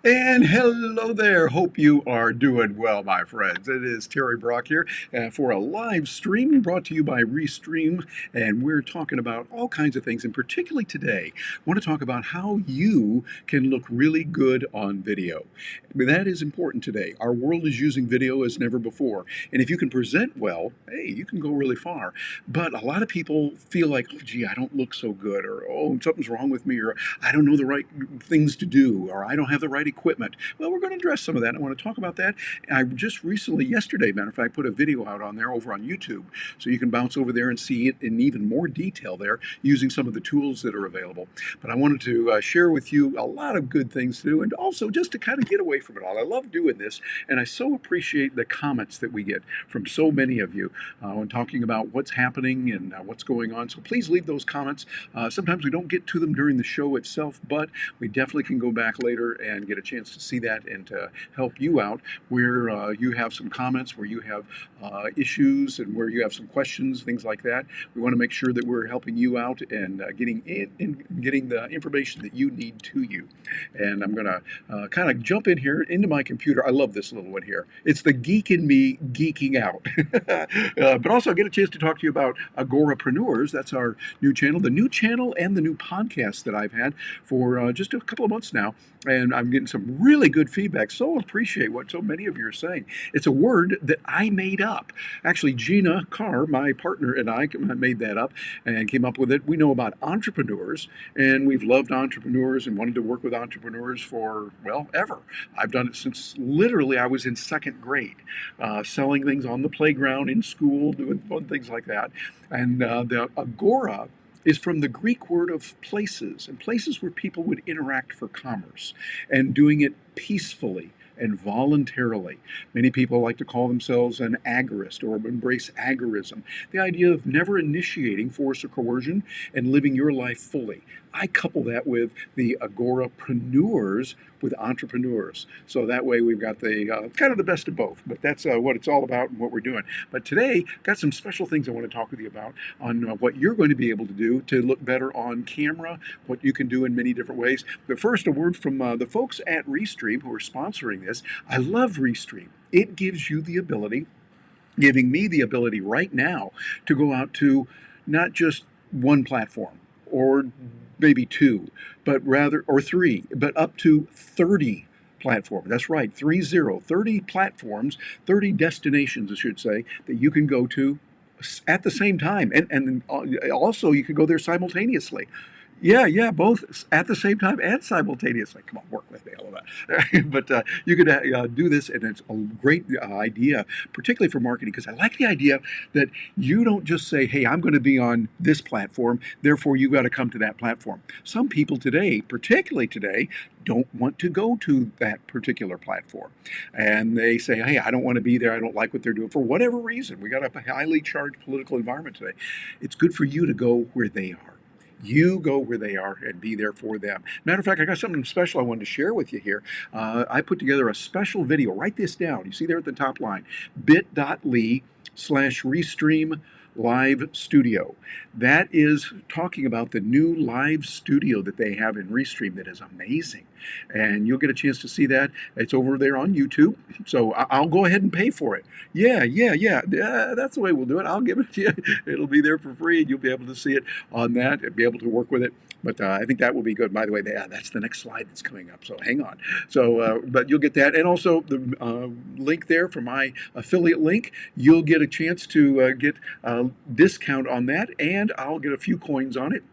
And hello there. Hope you are doing well, my friends. It is Terry Brock here for a live stream brought to you by Restream. And we're talking about all kinds of things. And particularly today, I want to talk about how you can look really good on video. That is important today. Our world is using video as never before. And if you can present well, hey, you can go really far. But a lot of people feel like, oh, gee, I don't look so good, or oh, something's wrong with me, or I don't know the right things to do, or I don't have the right equipment. Well, we're going to address some of that. I want to talk about that. I just recently, yesterday, matter of fact, put a video out on there over on YouTube, so you can bounce over there and see it in even more detail there using some of the tools that are available. But I wanted to share with you a lot of good things to do, and also just to kind of get away from it all. I love doing this, and I so appreciate the comments that we get from so many of you when talking about what's happening and what's going on. So please leave those comments. Sometimes we don't get to them during the show itself, but we definitely can go back later and get a chance to see that and to help you out where you have some comments, where you have issues, and where you have some questions, things like that. We want to make sure that we're helping you out and getting the information that you need to you. And I'm going to kind of jump in here into my computer. I love this little one here. It's the geek in me geeking out. But also get a chance to talk to you about Agorapreneurs. That's our new channel and the new podcast that I've had for just a couple of months now. And I'm getting some really good feedback. So appreciate what so many of you are saying. It's a word that I made up. Actually, Gina Carr, my partner, and I made that up and came up with it. We know about entrepreneurs, and we've loved entrepreneurs and wanted to work with entrepreneurs for, well, ever. I've done it since literally I was in second grade, selling things on the playground, in school, doing fun things like that. And the Agora is from the Greek word of places, and places where people would interact for commerce, and doing it peacefully and voluntarily. Many people like to call themselves an agorist or embrace agorism, the idea of never initiating force or coercion and living your life fully. I couple that with the agorapreneurs with entrepreneurs. So that way we've got the kind of the best of both. But that's what it's all about and what we're doing. But today, got some special things I want to talk with you about on what you're going to be able to do to look better on camera, what you can do in many different ways. But first, a word from the folks at Restream who are sponsoring this. I love Restream. It gives you the ability, giving me the ability right now to go out to not just one platform or maybe two, but rather, or three, but up to 30 platforms. That's right, 30 platforms, 30 destinations, I should say, that you can go to at the same time. And also you can go there simultaneously. Yeah, both at the same time and simultaneously. Come on, work with me, all of that. But you could do this, and it's a great idea, particularly for marketing, because I like the idea that you don't just say, hey, I'm going to be on this platform, therefore you got to come to that platform. Some people today, particularly today, don't want to go to that particular platform. And they say, hey, I don't want to be there. I don't like what they're doing for whatever reason. We got a highly charged political environment today. It's good for you to go where they are. You go where they are and be there for them. Matter of fact, I got something special I wanted to share with you here. I put together a special video. Write this down. You see there at the top line, bit.ly/Restream Live Studio. That is talking about the new live studio that they have in Restream that is amazing. And you'll get a chance to see that. It's over there on YouTube. So I'll go ahead and pay for it. Yeah. That's the way we'll do it. I'll give it to you. It'll be there for free, and you'll be able to see it on that and be able to work with it. But I think that will be good. By the way, that's the next slide that's coming up. So hang on. So, but you'll get that. And also the link there for my affiliate link. You'll get a chance to get a discount on that, and I'll get a few coins on it.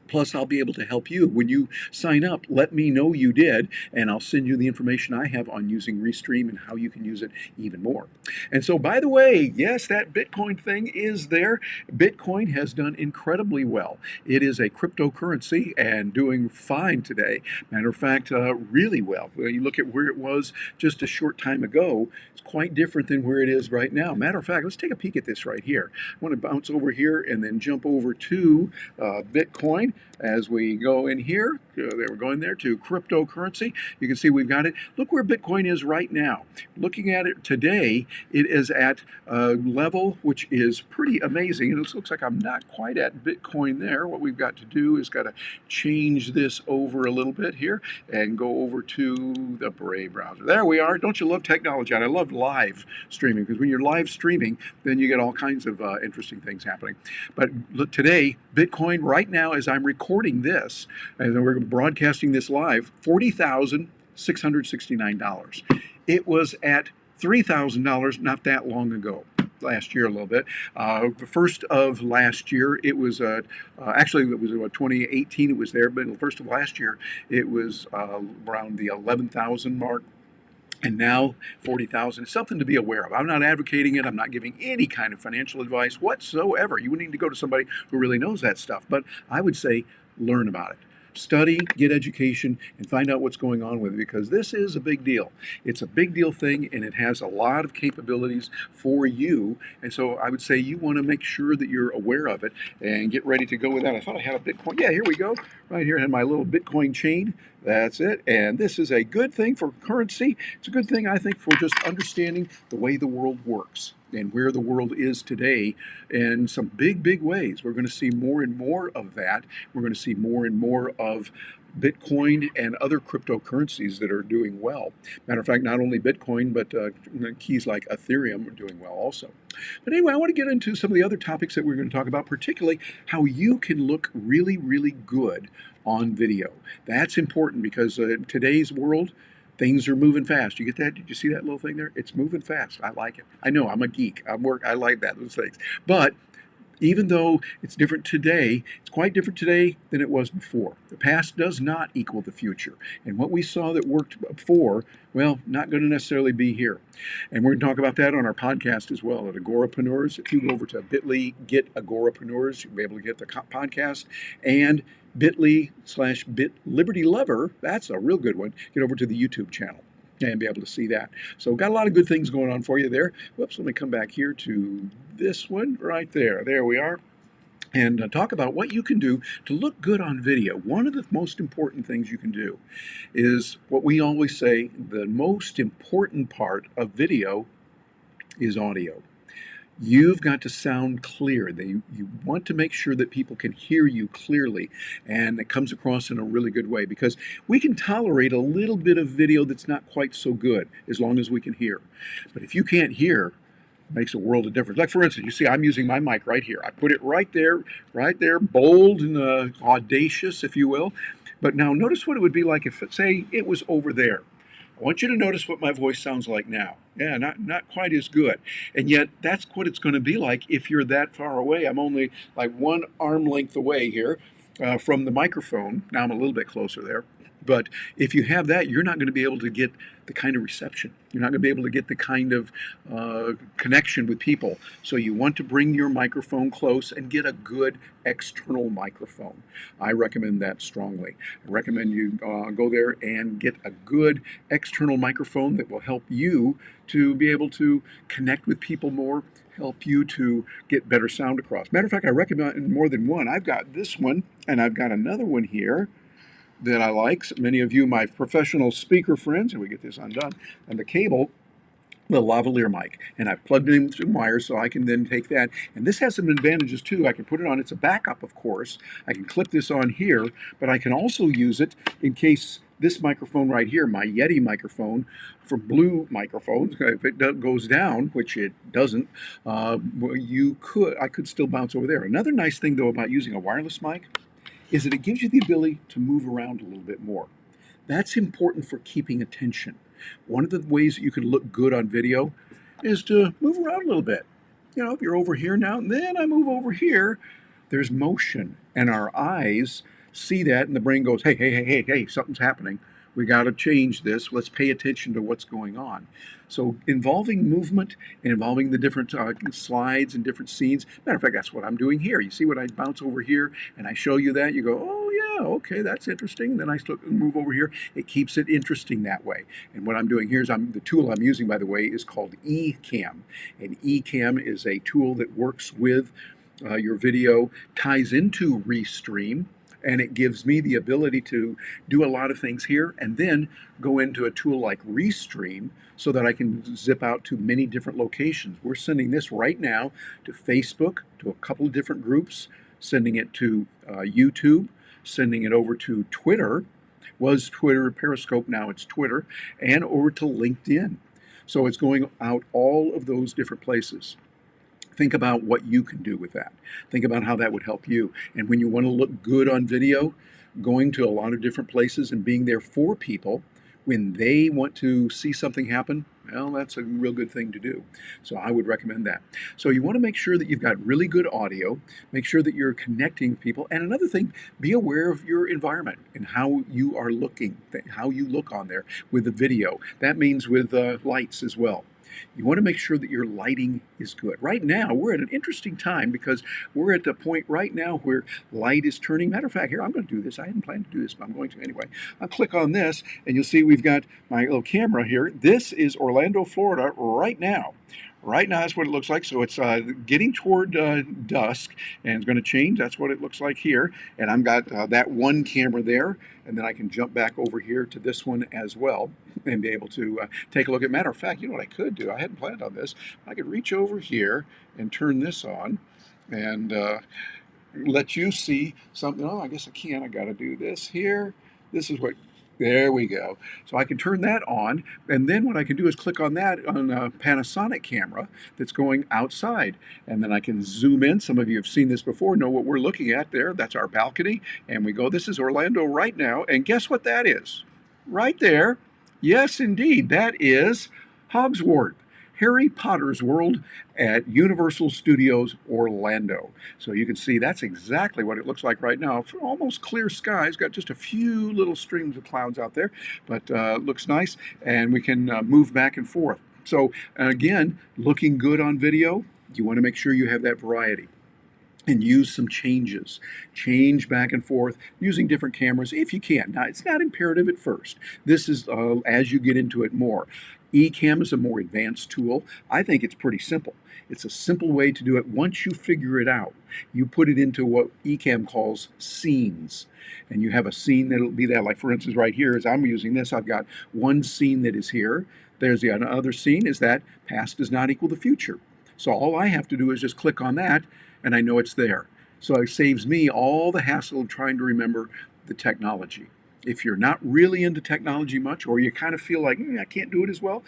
Plus, I'll be able to help you. When you sign up, let me know you did, and I'll send you the information I have on using Restream and how you can use it even more. And so, by the way, yes, that Bitcoin thing is there. Bitcoin has done incredibly well. It is a cryptocurrency and doing fine today. Matter of fact, really well. When you look at where it was just a short time ago, it's quite different than where it is right now. Matter of fact, let's take a peek at this right here. I want to bounce over here and then jump over to Bitcoin. as we go in here, there we're going there to cryptocurrency. You can see we've got it. Look where Bitcoin is right now. Looking at it today, it is at a level which is pretty amazing. It looks like I'm not quite at Bitcoin there. What we've got to do is got to change this over a little bit here and go over to the Brave browser. There we are. Don't you love technology? And I love live streaming, because when you're live streaming, then you get all kinds of interesting things happening. But look, today, Bitcoin right now, as I'm recording this, and we're broadcasting this live, $40,669. It was at $3,000 not that long ago. Last year a little bit. The first of last year, it was actually it was 2018. It was there, but the first of last year, it was around the 11,000 mark. And now 40,000 is something to be aware of. I'm not advocating it. I'm not giving any kind of financial advice whatsoever. You would need to go to somebody who really knows that stuff. But I would say learn about it. Study, get education, and find out what's going on with it, because this is a big deal. It's a big deal thing, and it has a lot of capabilities for you. And so I would say you want to make sure that you're aware of it and get ready to go with that. I thought I had a Bitcoin. Yeah, here we go. Right here I had my little Bitcoin chain. That's it. And this is a good thing for currency. It's a good thing, I think, for just understanding the way the world works and where the world is today in some big, big ways. We're going to see more and more of that. We're going to see more and more of Bitcoin and other cryptocurrencies that are doing well. Matter of fact, not only Bitcoin, but keys like Ethereum are doing well also. But anyway, I want to get into some of the other topics that we're going to talk about, particularly how you can look really, really good on video. That's important, because in today's world, things are moving fast. You get that? Did you see that little thing there? It's moving fast. I like it. I know, I'm a geek. I like those things. But even though it's different today, it's quite different today than it was before. The past does not equal the future. And what we saw that worked before, well, not going to necessarily be here. And we're going to talk about that on our podcast as well at Agorapreneurs. If you go over to bit.ly, get Agorapreneurs, you'll be able to get the podcast. And bit.ly/BitLibertyLover, that's a real good one. Get over to the YouTube channel and be able to see that. So got a lot of good things going on for you there. Whoops, let me come back here to this one right there. There we are. And talk about what you can do to look good on video. One of the most important things you can do is what we always say: the most important part of video is audio. You've got to sound clear. You want to make sure that people can hear you clearly, and it comes across in a really good way, because we can tolerate a little bit of video that's not quite so good as long as we can hear. But if you can't hear, it makes a world of difference. Like, for instance, you see I'm using my mic right here. I put it right there, bold and audacious, if you will. But now notice what it would be like if, say, it was over there. I want you to notice what my voice sounds like now. Yeah, not quite as good. And yet, that's what it's going to be like if you're that far away. I'm only like one arm length away here from the microphone. Now I'm a little bit closer there. But if you have that, you're not going to be able to get the kind of reception. You're not going to be able to get the kind of connection with people. So you want to bring your microphone close and get a good external microphone. I recommend that strongly. I recommend you go there and get a good external microphone that will help you to be able to connect with people more, help you to get better sound across. Matter of fact, I recommend more than one. I've got this one, and I've got another one here that I like. So many of you, my professional speaker friends, and we get this undone, and the cable, the lavalier mic, and I've plugged it in with some wires so I can then take that. And this has some advantages too. I can put it on, it's a backup, of course. I can clip this on here, but I can also use it in case this microphone right here, my Yeti microphone, for blue microphones, if it goes down, which it doesn't, I could still bounce over there. Another nice thing though about using a wireless mic is that it gives you the ability to move around a little bit more. That's important for keeping attention. One of the ways that you can look good on video is to move around a little bit. You know, if you're over here now, and then I move over here, there's motion, and our eyes see that, and the brain goes, hey, something's happening. We got to change this. Let's pay attention to what's going on. So involving movement and involving the different slides and different scenes. Matter of fact, that's what I'm doing here. You see when I bounce over here and I show you that, you go, oh yeah, okay, that's interesting. Then I move over here. It keeps it interesting that way. And what I'm doing here is the tool I'm using, by the way, is called Ecamm. And Ecamm is a tool that works with your video, ties into Restream. and it gives me the ability to do a lot of things here and then go into a tool like Restream so that I can zip out to many different locations. We're sending this right now to Facebook, to a couple of different groups, sending it to YouTube, sending it over to Twitter. Was Twitter, Periscope, now it's Twitter, and over to LinkedIn. So it's going out all of those different places. Think about what you can do with that. Think about how that would help you. And when you want to look good on video, going to a lot of different places and being there for people when they want to see something happen, well, that's a real good thing to do. So I would recommend that. So you want to make sure that you've got really good audio, make sure that you're connecting people. And another thing, be aware of your environment and how you are looking, how you look on there with the video. That means with lights as well. You want to make sure that your lighting is good. Right now, we're at an interesting time because we're at the point right now where light is turning. Matter of fact, here, I'm going to do this. I hadn't planned to do this, but I'm going to anyway. I'll click on this, and you'll see we've got my little camera here. This is Orlando, Florida right now. Right now, that's what it looks like. So it's getting toward dusk, and it's going to change. That's what it looks like here. And I've got that one camera there, and then I can jump back over here to this one as well and be able to take a look at. Matter of fact, you know what I could do? I hadn't planned on this. I could reach over here and turn this on and let you see something. Oh, I guess I can. I got to do this here. This is what. There we go. So I can turn that on, and then what I can do is click on that on a Panasonic camera that's going outside, and then I can zoom in. Some of you have seen this before, know what we're looking at there. That's our balcony, and we go, this is Orlando right now, and guess what that is? Right there. Yes, indeed, that is Hogsworth, Harry Potter's world at Universal Studios Orlando. So you can see that's exactly what it looks like right now. Almost clear skies, got just a few little streams of clouds out there, but looks nice, and we can move back and forth. So again, looking good on video, you want to make sure you have that variety and use some changes. Change back and forth using different cameras if you can. Now, it's not imperative at first. This is as you get into it more. Ecamm is a more advanced tool. I think it's pretty simple. It's a simple way to do it. Once you figure it out, you put it into what Ecamm calls scenes. And you have a scene that'll be that, like for instance right here, as I'm using this, I've got one scene that is here. There's the other scene is that past does not equal the future. So all I have to do is just click on that, and I know it's there. So it saves me all the hassle of trying to remember the technology. If you're not really into technology much, or you kind of feel like, I can't do it as well,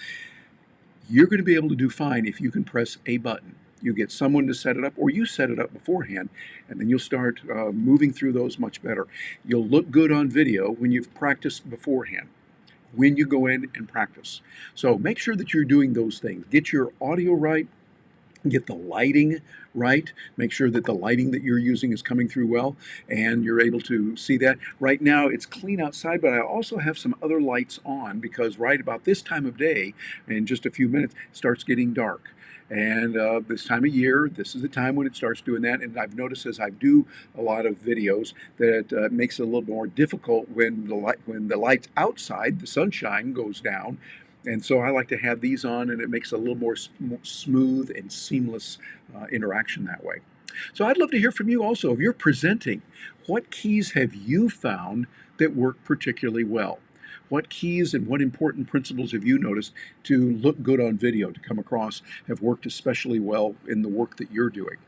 you're going to be able to do fine if you can press a button. You get someone to set it up, or you set it up beforehand, and then you'll start moving through those much better. You'll look good on video when you've practiced beforehand, when you go in and practice. So make sure that you're doing those things. Get your audio right, get the lighting right, make sure that the lighting that you're using is coming through well, and you're able to see that. Right now it's clean outside, but I also have some other lights on because right about this time of day, in just a few minutes, it starts getting dark. And this time of year, this is the time when it starts doing that. And I've noticed as I do a lot of videos that it makes it a little more difficult when the lights outside, the sunshine goes down. And so I like to have these on, and it makes a little more smooth and seamless interaction that way. So I'd love to hear from you also. If you're presenting, what keys have you found that work particularly well? What keys and what important principles have you noticed to look good on video, to come across, have worked especially well in the work that you're doing?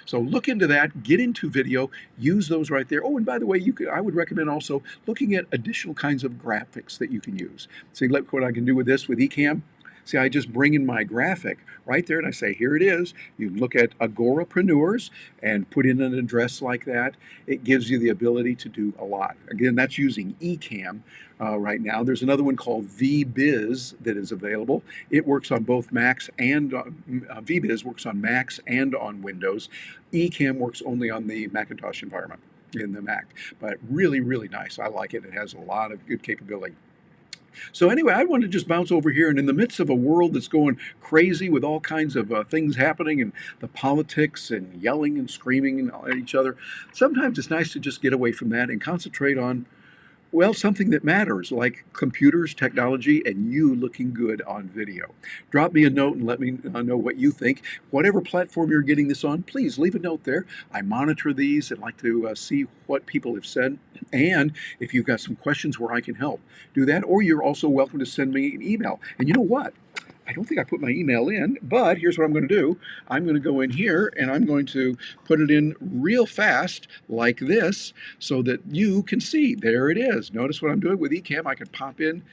So look into that, get into video, use those right there. Oh, and by the way, I would recommend also looking at additional kinds of graphics that you can use. See, look what I can do with this with Ecamm. See, I just bring in my graphic right there and I say, here it is. You look at Agorapreneurs and put in an address like that. It gives you the ability to do a lot. Again, that's using Ecamm right now. There's another one called VBiz that is available. It works on both Macs and VBiz works on Macs and on Windows. Ecamm works only on the Macintosh environment in the Mac, but really, really nice. I like it. It has a lot of good capability. So anyway, I want to just bounce over here, and in the midst of a world that's going crazy with all kinds of things happening and the politics and yelling and screaming at each other, sometimes it's nice to just get away from that and concentrate on Well, something that matters, like computers, technology, and you looking good on video. Drop me a note and let me know what you think. Whatever platform you're getting this on, please leave a note there. I monitor these and like to see what people have said. And if you've got some questions where I can help, do that. Or you're also welcome to send me an email. And you know what? I don't think I put my email in, but here's what I'm going to do. I'm going to go in here and I'm going to put it in real fast like this so that you can see. There it is. Notice what I'm doing with Ecamm. I can pop in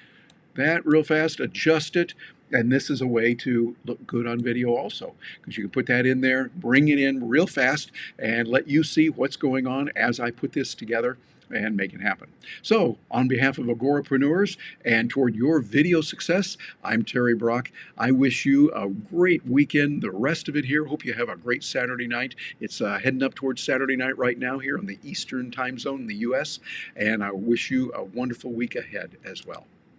that real fast, adjust it, and this is a way to look good on video also, because you can put that in there, bring it in real fast, and let you see what's going on as I put this together and make it happen. So, on behalf of Agorapreneurs and toward your video success, I'm Terry Brock. I wish you a great weekend, the rest of it here. Hope you have a great Saturday night. It's heading up towards Saturday night right now here in the Eastern time zone in the U.S., and I wish you a wonderful week ahead as well.